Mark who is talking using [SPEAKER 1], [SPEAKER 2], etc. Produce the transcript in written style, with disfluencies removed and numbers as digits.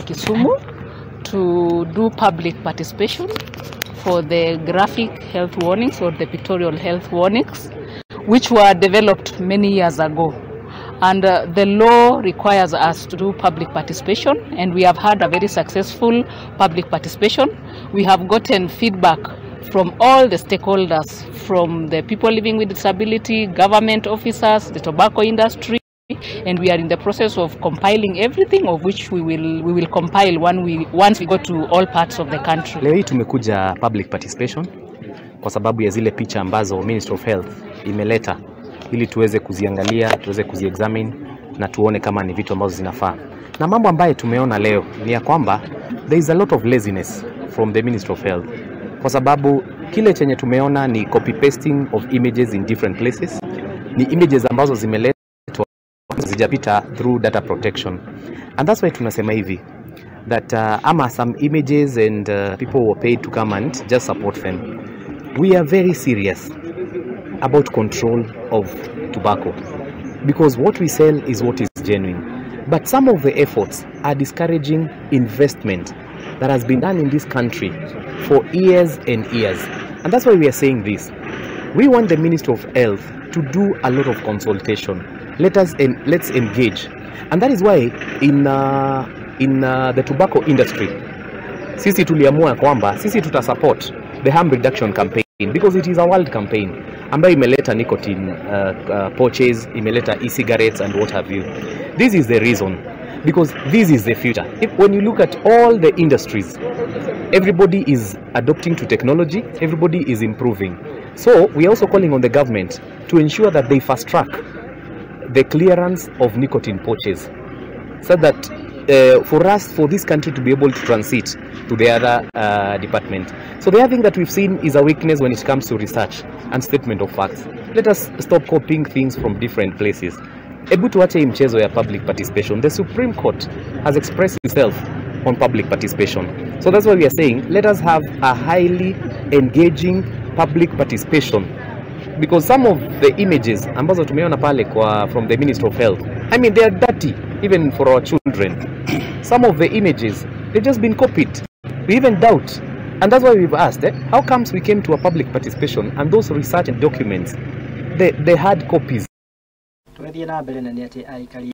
[SPEAKER 1] Kisumu to do public participation for the graphic health warnings or the pictorial health warnings, which were developed many years ago. And the law requires us to do public participation, and we have had a very successful public participation. We have gotten feedback from all the stakeholders, from the people living with disability, government officers, the tobacco industry, and we are in the process of compiling everything, of which we will compile once we go to all parts of the country.
[SPEAKER 2] Leo hii tumekuja public participation kwa sababu ya zile picha ambazo Ministry of Health imeleta ili tuweze kuziangalia, tuweze kuziexamine na tuone kama ni vitu ambazo zinafaa. Na mambo ambayo tumeona leo ni ya kwamba there is a lot of laziness from the Ministry of Health. Kwa sababu kile chenye tumeona ni copy pasting of images in different places. Ni images ambazo zimeletwa zijapita through data protection. And that's why tunasema hivi that some images and people were paid to come and just support them. We are very serious about control of tobacco, because what we sell is what is genuine. But some of the efforts are discouraging investment that has been done in this country for years and years. And that's why we are saying this. We want the Ministry of Health to do a lot of consultation. Let's engage. And that is why in the tobacco industry, sisi tuliamua kwamba sisi tutasupport the harm reduction campaign, because it is a world campaign ambayo imeleta nicotine pouches, imeleta e-cigarettes and what have you. This is the reason, because this is the future. When you look at all the industries, everybody is adopting to technology, everybody is improving. So we are also calling on the government to ensure that they fast track the clearance of nicotine pouches, so that for this country to be able to transit to the other department. So the other thing that we've seen is a weakness when it comes to research and statement of facts. Let us stop copying things from different places. Ebu tuache mchezo ya public participation. The Supreme Court has expressed itself on public participation. So that's why we are saying, let us have a highly engaging public participation. Because some of the images ambazo tumeona pale from the Ministry of Health, I mean, they are dirty even for our children. Some of the images, they've just been copied. We even doubt. And that's why we've asked, how comes we came to a public participation and those research documents, they had copies?